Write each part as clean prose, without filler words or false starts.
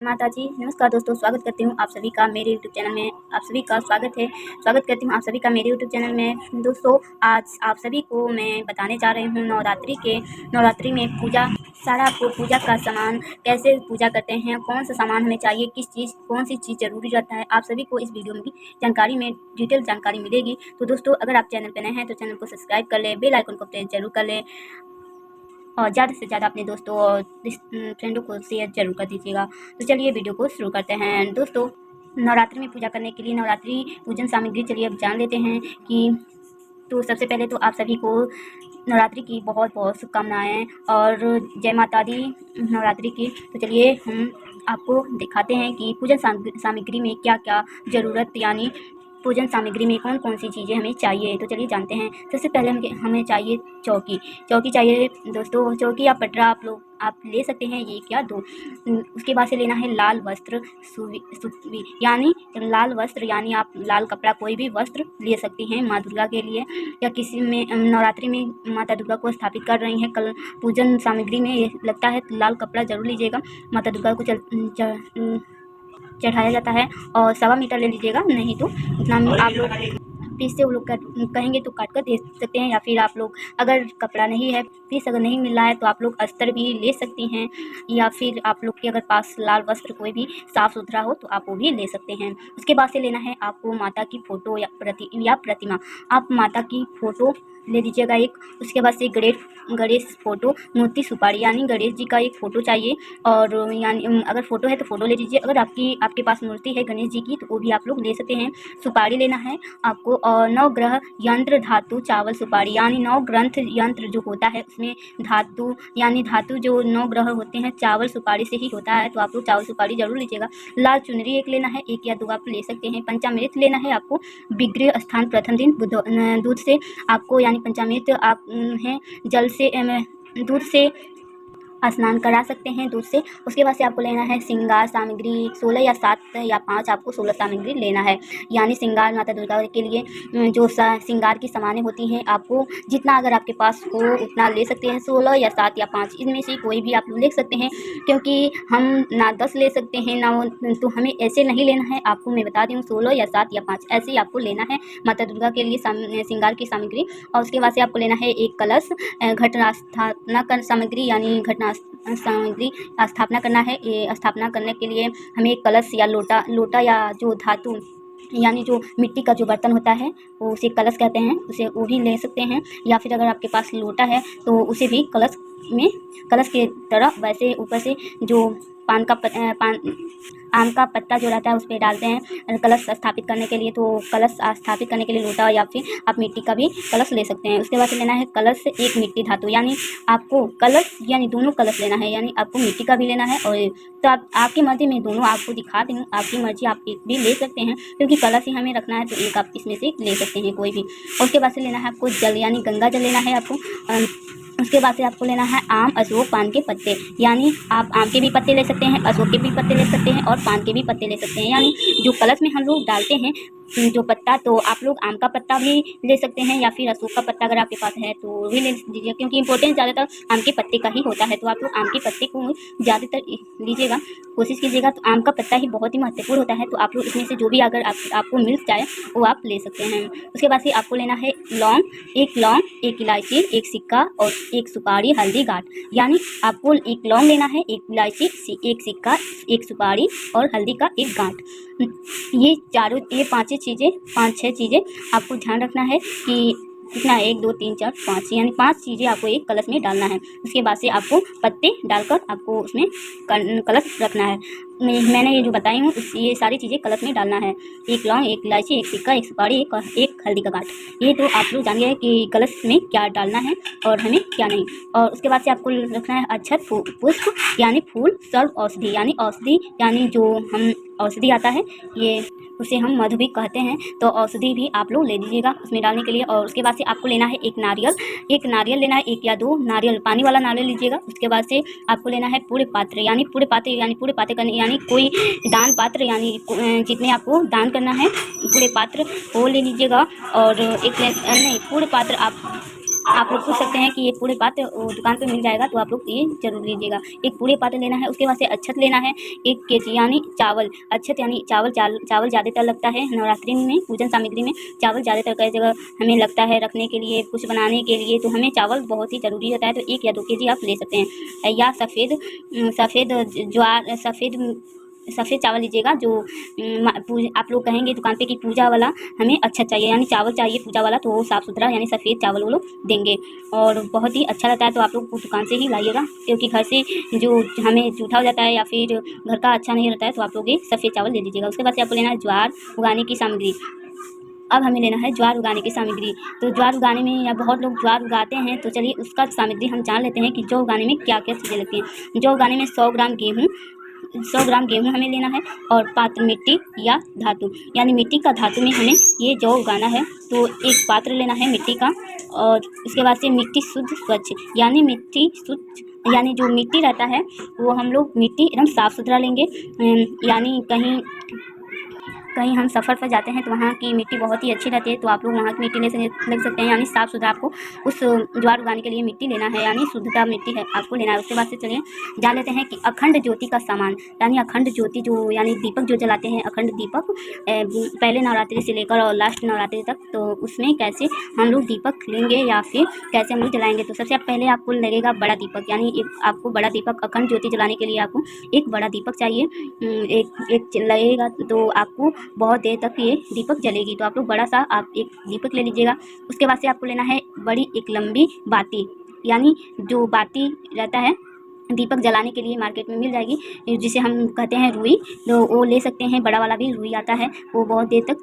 माता जी नमस्कार दोस्तों, स्वागत करती हूँ आप सभी का मेरे यूट्यूब चैनल में। आप सभी का स्वागत करती हूँ आप सभी का मेरे यूट्यूब चैनल में। दोस्तों आज आप सभी को मैं बताने जा रही हूँ नवरात्रि में पूजा सारा आपको पूजा का सामान कैसे पूजा करते हैं, कौन सा सामान हमें चाहिए, कौन सी चीज़ ज़रूरी रहता है, आप सभी को इस वीडियो में जानकारी में डिटेल जानकारी मिलेगी। तो दोस्तों अगर आप चैनल पर नए हैं तो चैनल को सब्सक्राइब कर लें, बेल आइकन को प्रेस जरूर कर लें और ज़्यादा से ज़्यादा अपने दोस्तों और फ्रेंडों को शेयर जरूर कर दीजिएगा। तो चलिए वीडियो को शुरू करते हैं। दोस्तों नवरात्रि में पूजा करने के लिए नवरात्रि पूजन सामग्री चलिए अब जान लेते हैं कि तो सबसे पहले तो आप सभी को नवरात्रि की बहुत बहुत शुभकामनाएँ और जय माता दी नवरात्रि की। तो चलिए हम आपको दिखाते हैं कि पूजन सामग्री में क्या क्या ज़रूरत यानी पूजन सामग्री में कौन कौन सी चीज़ें हमें चाहिए। तो चलिए जानते हैं। सबसे पहले हमें चाहिए चौकी चाहिए दोस्तों। चौकी या पटरा आप ले सकते हैं, ये क्या दो। उसके बाद से लेना है लाल वस्त्र सुवी यानी लाल वस्त्र यानी आप लाल कपड़ा कोई भी वस्त्र ले सकते हैं माँ दुर्गा के लिए, या किसी में नवरात्रि में माता दुर्गा को स्थापित कर रही हैं कल पूजन सामग्री में ये लगता है तो लाल कपड़ा जरूर लीजिएगा। माता दुर्गा को चढ़ाया जाता है और 1.25 मीटर ले लीजिएगा, नहीं तो उतना आप लोग पीस से वो लोग कहेंगे तो काट कर दे सकते हैं, या फिर आप लोग अगर कपड़ा नहीं है पीस अगर नहीं मिल रहा है तो आप लोग अस्तर भी ले सकती हैं, या फिर आप लोग के अगर पास लाल वस्त्र कोई भी साफ़ सुथरा हो तो आप वो भी ले सकते हैं। उसके बाद से लेना है आपको माता की फ़ोटो या प्रतिमा। आप माता की फ़ोटो ले लीजिएगा एक। उसके बाद से गणेश फ़ोटो मूर्ति सुपारी यानी गणेश जी का एक फ़ोटो चाहिए, और यानी अगर फ़ोटो है तो फ़ोटो ले लीजिए। अगर आपके पास मूर्ति है गणेश जी की तो वो भी आप लोग ले सकते हैं। सुपारी लेना है आपको, और 9 ग्रह यंत्र धातु चावल सुपारी यानी 9 ग्रंथ यंत्र जो होता है उसमें धातु जो 9 ग्रह होते हैं चावल सुपारी से ही होता है, तो आप लोग चावल सुपारी जरूर लीजिएगा। लाल चुनरी एक लेना है, 1 या 2 आप ले सकते हैं। पंचामृत लेना है आपको, विग्रह स्थान प्रथम दिन दूध से आपको यानी पंचामृत आप हैं जल से दूध से स्नान करा सकते हैं दूध से। उसके बाद से आपको लेना है श्रृंगार सामग्री 16 या 7 या 5 आपको 16 सामग्री लेना है, यानी श्रृंगार माता दुर्गा के लिए जो श्रृंगार की सामानें होती हैं आपको जितना अगर आपके पास हो उतना ले सकते हैं। 16 या 7 या 5 इनमें से कोई भी आप ले सकते हैं, क्योंकि हम ना 10 ले सकते हैं ना तो हमें ऐसे नहीं लेना है। आपको मैं बता दूँ 16 या 7 या 5 ऐसे ही आपको लेना है माता दुर्गा के लिए श्रृंगार की सामग्री। और उसके बाद से आपको लेना है एक कलश, घटना स्थापना कर सामग्री यानी घटना सामग्री स्थापना करना है। ये स्थापना करने के लिए हमें एक कलश या लोटा या जो धातु यानी जो मिट्टी का जो बर्तन होता है वो उसे कलश कहते हैं, उसे वो भी ले सकते हैं। या फिर अगर आपके पास लोटा है तो उसे भी कलश के तरह वैसे ऊपर से जो आम का पत्ता जो रहता है उस पर डालते हैं कलश स्थापित करने के लिए। तो कलश स्थापित करने के लिए लोटा या फिर आप मिट्टी का भी कलश ले सकते हैं। उसके बाद लेना है कलश से एक मिट्टी धातु, यानी आपको कलश यानी दोनों कलश लेना है, यानी आपको मिट्टी का भी लेना है। और तो आपकी मर्जी में दोनों आपको दिखा दूँ, आपकी मर्जी आप एक भी ले सकते हैं, क्योंकि कलश ही हमें रखना है तो एक आप इसमें से ले सकते हैं कोई भी। उसके बाद से लेना है आपको जल यानी गंगा जल लेना है आपको। उसके बाद से आपको लेना है आम अशोक पान के पत्ते, यानी आप आम के भी पत्ते ले सकते हैं, अशोक के भी पत्ते ले सकते हैं और पान के भी पत्ते ले सकते हैं। यानी जो कलश में हम लोग डालते हैं जो पत्ता, तो आप लोग आम का पत्ता भी ले सकते हैं या फिर अशोक का पत्ता अगर आपके पास है तो भी ले लीजिए, क्योंकि इंपॉर्टेंस ज़्यादातर आम के पत्ते का ही होता है। तो आप लोग आम के पत्ते को ज़्यादातर लीजिएगा, कोशिश कीजिएगा। तो आम का पत्ता ही बहुत ही महत्वपूर्ण होता है, तो आप लोग इसमें से जो भी अगर आपको मिल जाए वो आप ले सकते हैं। उसके बाद से आपको लेना है लौंग, एक इलायची, एक सिक्का और एक सुपारी, हल्दी गांठ। यानी आपको एक लौंग लेना है, एक इलायची, एक सिक्का, एक सुपारी और हल्दी का एक गांठ। ये 5-6 चीज़ें आपको ध्यान रखना है कि कितना 1 2 3 4 5 यानी 5 चीज़ें आपको एक कलश में डालना है। उसके बाद से आपको पत्ते डालकर आपको उसमें कलश रखना है। मैंने ये जो बताई हूँ ये सारी चीज़ें कलश में डालना है, एक लौंग, एक इलायची, एक सिक्का, एक सुपारी, एक हल्दी का गांठ। ये तो आप लोग जान गए कि कलश में क्या डालना है और हमें क्या नहीं। और उसके बाद से आपको रखना है अक्षत पुष्प यानी फूल, सर्व औषधि यानी जो हम औषधि आता है ये उसे हम मधु भी कहते हैं, तो औषधि भी आप लोग ले लीजिएगा उसमें डालने के लिए। और उसके बाद से आपको लेना है एक नारियल लेना है, 1 या 2 नारियल, पानी वाला नारियल लीजिएगा। उसके बाद से आपको लेना है पूरे पात्र करने यानी कोई दान पात्र यानी जितने आपको दान करना है पूरे पात्र वो ले लीजिएगा। और पूरे पात्र आप लोग पूछ सकते हैं कि ये पूरे पात्र दुकान पे मिल जाएगा, तो आप लोग ये जरूर लीजिएगा। एक पूरे पात्र लेना है। उसके बाद से अक्षत लेना है 1 केजी यानी चावल। अक्षत यानी चावल ज़्यादातर लगता है नवरात्रि में, पूजन सामग्री में चावल ज़्यादातर कई जगह हमें लगता है रखने के लिए, कुछ बनाने के लिए, तो हमें चावल बहुत ही ज़रूरी होता है। तो 1 या 2 केजी आप ले सकते हैं। या सफ़ेद चावल लीजिएगा, जो आप लोग कहेंगे दुकान पे कि पूजा वाला हमें अच्छा चाहिए, यानी चावल चाहिए पूजा वाला, तो वो साफ़ सुथरा यानी सफ़ेद चावल वो लोग देंगे और बहुत ही अच्छा रहता है। तो आप लोग दुकान से ही लाइएगा, क्योंकि घर से जो हमें जूठा हो जाता है या फिर घर का अच्छा नहीं रहता है, तो आप लोग ये सफ़ेद चावल ले लीजिएगा। उसके बाद से आपको लेना है ज्वार उगाने की सामग्री। अब हमें लेना है ज्वार उगाने की सामग्री। तो ज्वार उगाने में या बहुत लोग ज्वार उगाते हैं, तो चलिए उसका सामग्री हम जान लेते हैं कि जौ उगाने में क्या क्या चीज़ें लगती हैं। जौ उगाने में 100 ग्राम गेहूँ हमें लेना है और पात्र मिट्टी या धातु, यानी मिट्टी का धातु में हमें ये जौ उगाना है। तो एक पात्र लेना है मिट्टी का और उसके बाद से मिट्टी शुद्ध स्वच्छ, यानी मिट्टी शुद्ध यानी जो मिट्टी रहता है वो हम लोग मिट्टी एकदम साफ़ सुथरा लेंगे। यानी कहीं हम सफ़र पर जाते हैं तो वहाँ की मिट्टी बहुत ही अच्छी रहती है, तो आप लोग वहाँ की मिट्टी ले सकते हैं। यानी साफ़ सुथरा आपको उस ज्वार उगाने के लिए मिट्टी लेना है, यानी शुद्धता मिट्टी है आपको लेना है। उसके बाद से चलिए जान लेते हैं कि अखंड ज्योति का सामान, यानी अखंड ज्योति जो यानी दीपक जो जलाते हैं, अखंड दीपक पहले नवरात्रि से लेकर और लास्ट नवरात्रि तक, तो उसमें कैसे हम लोग दीपक लेंगे या फिर कैसे हम लोग जलाएँगे। तो सबसे पहले आपको लगेगा बड़ा दीपक, यानी आपको बड़ा दीपक अखंड ज्योति जलाने के लिए आपको एक बड़ा दीपक चाहिए। एक लगेगा तो आपको बहुत देर तक ये दीपक जलेगी, तो आप लोग बड़ा सा आप एक दीपक ले लीजिएगा। उसके बाद से आपको लेना है बड़ी एक लंबी बाती, यानी जो बाती रहता है दीपक जलाने के लिए मार्केट में मिल जाएगी, जिसे हम कहते हैं रुई, तो वो ले सकते हैं। बड़ा वाला भी रुई आता है, वो बहुत देर तक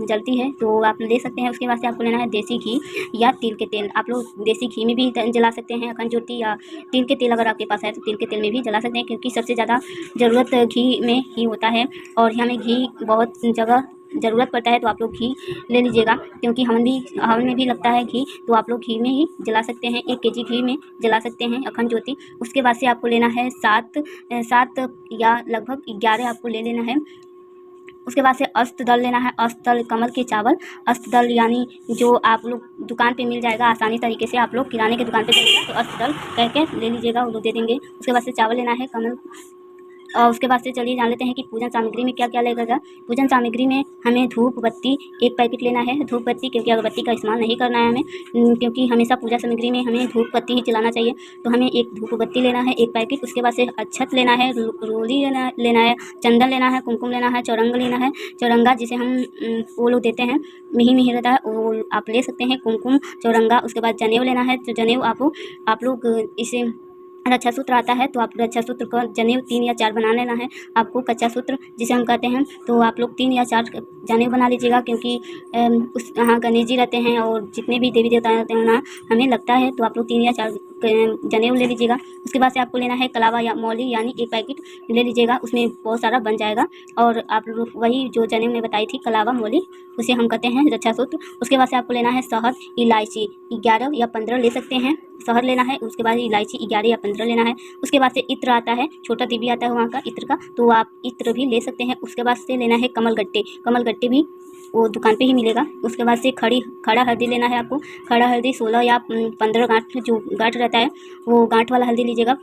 जलती है, तो आप ले सकते हैं। उसके बाद से आपको लेना है देसी घी या तिल के तेल। आप लोग देसी घी में भी जला सकते हैं अखंड ज्योति, या तिल के तेल अगर आपके पास है तो तिल के तेल में भी जला सकते हैं, क्योंकि सबसे ज़्यादा ज़रूरत घी में ही होता है और हमें घी बहुत जगह ज़रूरत पड़ता है। तो आप लोग घी ले लीजिएगा, क्योंकि हवन में भी लगता है घी, तो आप लोग घी में ही जला सकते हैं। 1 केजी घी में जला सकते हैं अखंड ज्योति। उसके बाद से आपको लेना है 7 या लगभग 11 आपको ले लेना है। उसके बाद से अष्टदल लेना है, अष्टदल कमल के चावल। अष्टदल यानी जो आप लोग दुकान पे मिल जाएगा आसानी तरीके से, आप लोग किराने की दुकान पे जाइएगा तो अष्टदल कह के ले लीजिएगा, वो लोग दे देंगे। उसके बाद से चावल लेना है कमल। और उसके बाद से चलिए जान लेते हैं कि पूजन सामग्री में क्या क्या लगेगा। पूजन सामग्री में हमें धूप बत्ती 1 पैकेट लेना है। धूप बत्ती, क्योंकि अगरबत्ती का इस्तेमाल नहीं करना है हमें, क्योंकि हमेशा पूजा सामग्री में हमें धूप बत्ती ही जलाना चाहिए, तो हमें एक धूप बत्ती लेना है 1 पैकेट। उसके बाद से अक्षत लेना है, रोली लेना है, चंदन लेना है, कुमकुम लेना है, चौरंग लेना है। चौरंगा जिसे हम वो लोग देते हैं, मिही रहता है, वो आप ले सकते हैं, कुमकुम चौरंगा। उसके बाद जनेऊ लेना है, तो जनेऊ आप लोग इसे रक्षा सूत्र आता है, तो आप रक्षा सूत्र का जनेऊ 3 या 4 बना लेना है आपको। कच्चा सूत्र जिसे हम कहते हैं, तो आप लोग 3 या 4 जनेऊ बना लीजिएगा, क्योंकि उस यहाँ गणेश जी रहते हैं और जितने भी देवी देवता रहते हैं ना हमें लगता है, तो आप लोग 3 या 4 जनेऊ ले लीजिएगा। उसके बाद से आपको लेना है कलावा या मौली, यानी 1 पैकेट ले लीजिएगा, उसमें बहुत सारा बन जाएगा। और आप लोग वही जो जनेऊ में बताई थी कलावा मौली, उसे हम कहते हैं रक्षा सूत्र। उसके बाद से आपको लेना है शहद, इलायची 11 या 15 ले सकते हैं, शहद लेना है। उसके बाद इलायची 11 या 15 लेना है। उसके बाद से इत्र आता है, छोटा डिब्बी आता है वहाँ का इत्र का, तो आप इत्र भी ले सकते हैं। उसके बाद से लेना है कमल गट्टे भी वो दुकान पे ही मिलेगा। उसके बाद से खड़ा हल्दी लेना है आपको। खड़ा हल्दी 16 या 15 गांठ, जो गांठ रहता है वो गांठ वाला हल्दी लीजिएगा,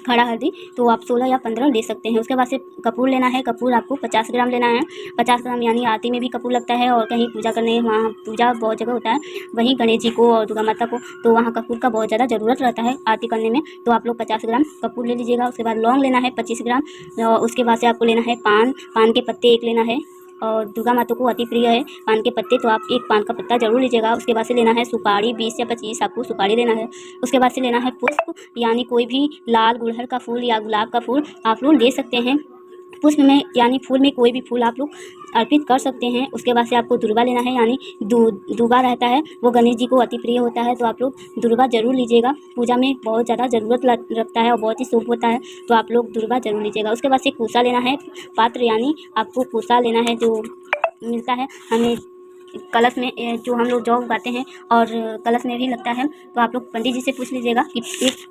खड़ा हल्दी, तो आप 16 या 15 ले सकते हैं। उसके बाद से कपूर लेना है। कपूर आपको 50 ग्राम लेना है। 50 ग्राम, यानी आरती में भी कपूर लगता है और कहीं पूजा करने, वहाँ पूजा बहुत जगह होता है, वहीं गणेश जी को और दुर्गा माता को, तो वहाँ कपूर का बहुत ज़्यादा ज़रूरत रहता है आरती करने में, तो आप लोग 50 ग्राम कपूर ले लीजिएगा। उसके बाद लौंग लेना है 25 ग्राम। और उसके बाद से आपको लेना है पान के पत्ते 1 लेना है, और दुर्गा माता को अति प्रिय है पान के पत्ते, तो आप 1 पान का पत्ता जरूर लीजिएगा। उसके बाद से लेना है सुपारी 20 या 25 आपको सुपारी लेना है। उसके बाद से लेना है पुष्प, यानी कोई भी लाल गुड़हल का फूल या गुलाब का फूल आप लोग ले सकते हैं। पुष्प में यानी फूल में कोई भी फूल आप लोग अर्पित कर सकते हैं। उसके बाद से आपको दुर्वा लेना है, यानी दुर्वा रहता है वो गणेश जी को अति प्रिय होता है, तो आप लोग दुर्वा जरूर लीजिएगा। पूजा में बहुत ज़्यादा ज़रूरत रखता है और बहुत ही शुभ होता है, तो आप लोग दुर्वा जरूर लीजिएगा। उसके बाद से पूसा लेना है, पात्र, यानी आपको पूसा लेना है जो मिलता है हमें कलश में, जो हम लोग जौ उगाते हैं और कलश में भी लगता है, तो आप लोग पंडित जी से पूछ लीजिएगा कि एक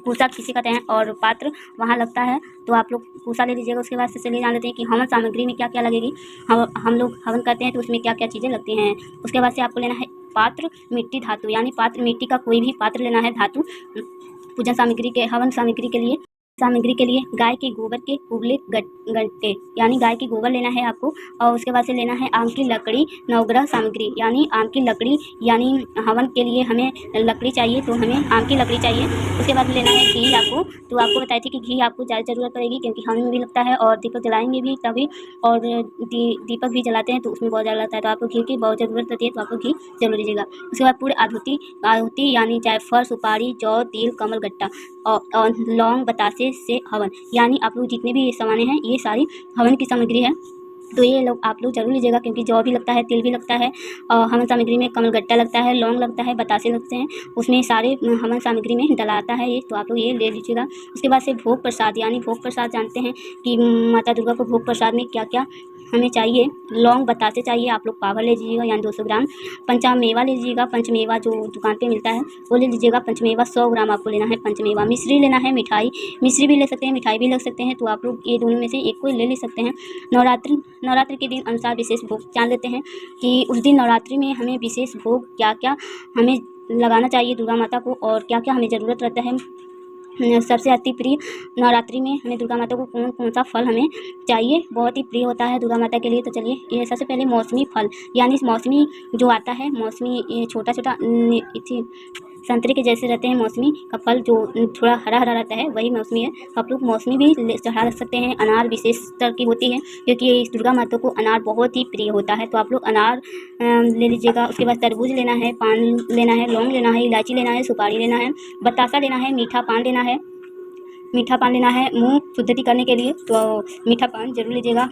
पूसा किसी कहते हैं और पात्र वहाँ लगता है, तो आप लोग पूसा ले लीजिएगा। उसके बाद से चलिए जान लेते हैं कि हवन सामग्री में क्या क्या लगेगी। हम लोग हवन करते हैं तो उसमें क्या क्या चीज़ें लगती हैं। उसके बाद से आपको लेना है पात्र मिट्टी धातु यानी पात्र मिट्टी का कोई भी पात्र लेना है धातु पूजन सामग्री के हवन सामग्री के लिए गाय के गोबर के कुबले गट्टे यानी गाय की गोबर लेना है आपको। और उसके बाद से लेना है आम की लकड़ी नवग्रह सामग्री यानी आम की लकड़ी यानी हवन के लिए हमें लकड़ी चाहिए तो हमें आम की लकड़ी चाहिए। उसके बाद लेना है घी आपको, तो आपको बताई थी कि घी आपको ज़्यादा ज़रूरत पड़ेगी क्योंकि हवन में भी लगता है और दीपक जलाएंगे भी तभी, और दीपक भी जलाते हैं तो उसमें बहुत ज़्यादा लगता है, तो आपको घी की बहुत ज़रूरत होती है, तो आपको घी जरूर लीजिएगा। उसके बाद पूरे आहुति यानी जायफल सुपारी जौ तिल कमल गट्टा और लौंग बतासे से हवन यानी आप लोग जितने भी ये सामानें हैं ये सारी हवन की सामग्री है, तो ये लोग आप लोग जरूर लीजिएगा क्योंकि जौ भी लगता है तिल भी लगता है और हवन सामग्री में कमल गट्टा लगता है लौंग लगता है बतासे लगते हैं, उसमें सारे हवन सामग्री में डलाता है ये, तो आप लोग ये ले लीजिएगा। उसके बाद से भोग प्रसाद यानी भोग प्रसाद जानते हैं कि माता दुर्गा को भोग प्रसाद में क्या क्या हमें चाहिए। लौंग बतासे चाहिए, आप लोग पावर ले लीजिएगा यानी 200 ग्राम। पंचमेवा ले लीजिएगा, पंचमेवा जो दुकान पे मिलता है वो ले लीजिएगा। पंचमेवा 100 ग्राम आपको लेना है पंचमेवा। मिश्री लेना है, मिश्री भी ले सकते हैं मिठाई भी ले सकते हैं, तो आप लोग ये दोनों में से एक को ले सकते हैं। नवरात्रि के दिन अनुसार विशेष भोग जान लेते हैं कि उस दिन नवरात्रि में हमें विशेष भोग क्या क्या हमें लगाना चाहिए दुर्गा माता को और क्या क्या हमें ज़रूरत रहता है। सबसे अति प्रिय नवरात्रि में हमें दुर्गा माता को कौन कौन सा फल हमें चाहिए, बहुत ही प्रिय होता है दुर्गा माता के लिए। तो चलिए ये सबसे पहले मौसमी फल यानी मौसमी जो आता है, मौसमी ये छोटा छोटा संतरे के जैसे रहते हैं, मौसमी का फल जो थोड़ा हरा हरा रहता है वही मौसमी है, तो आप लोग मौसमी भी चढ़ा सकते हैं। अनार विशेष तरह की होती है क्योंकि दुर्गा माता को अनार बहुत ही प्रिय होता है, तो आप लोग अनार ले लीजिएगा। उसके बाद तरबूज लेना है, पान लेना है, लौंग लेना है, इलायची लेना है, सुपारी लेना है, बतासा लेना है, मीठा पान लेना है, मुँह शुद्धि करने के लिए, तो मीठा पान जरूर लीजिएगा।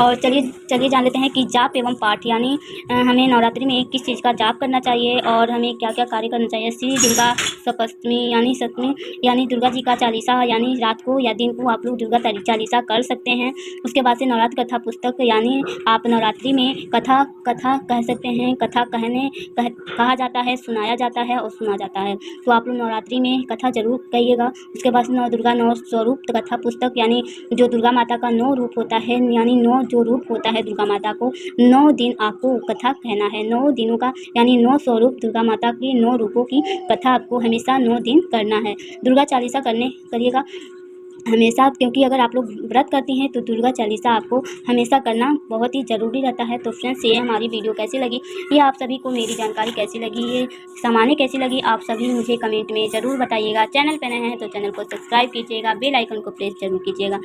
और चलिए जान लेते हैं कि जाप एवं पाठ यानी हमें नवरात्रि में किस चीज़ का जाप करना चाहिए और हमें क्या क्या कार्य करना चाहिए। श्री दुर्गा सप्तमी यानी सप्तमी यानी दुर्गा जी का चालीसा यानी रात को या दिन को आप लोग दुर्गा चालीसा कर सकते हैं। उसके बाद से नवरात्र कथा पुस्तक यानी आप नवरात्रि में कथा कह सकते हैं, कथा कहा जाता है, सुनाया जाता है और सुना जाता है, तो आप लोग नवरात्रि में कथा जरूर कहिएगा। उसके बाद नौ दुर्गा 9 स्वरूप कथा पुस्तक यानी जो दुर्गा माता का 9 रूप होता है यानी 9 जो रूप होता है दुर्गा माता को 9 दिन आपको कथा कहना है, 9 दिनों का यानी 9 स्वरूप दुर्गा माता की 9 रूपों की कथा आपको हमेशा 9 दिन करना है। दुर्गा चालीसा करिएगा हमेशा, क्योंकि अगर आप लोग व्रत करती हैं तो दुर्गा चालीसा आपको हमेशा करना बहुत ही ज़रूरी रहता है। तो फ्रेंड्स ये हमारी वीडियो कैसी लगी, ये आप सभी को मेरी जानकारी कैसी लगी, ये सामान्य कैसी लगी, आप सभी मुझे कमेंट में ज़रूर बताइएगा। चैनल पर नए हैं तो चैनल को सब्सक्राइब कीजिएगा, बेल आइकन को प्रेस जरूर कीजिएगा।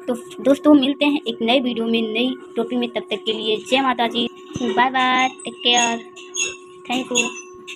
तो दोस्तों मिलते हैं एक नए वीडियो में नई टॉपिक में, तब तक के लिए जय माता जी, bye bye, take care, thank you.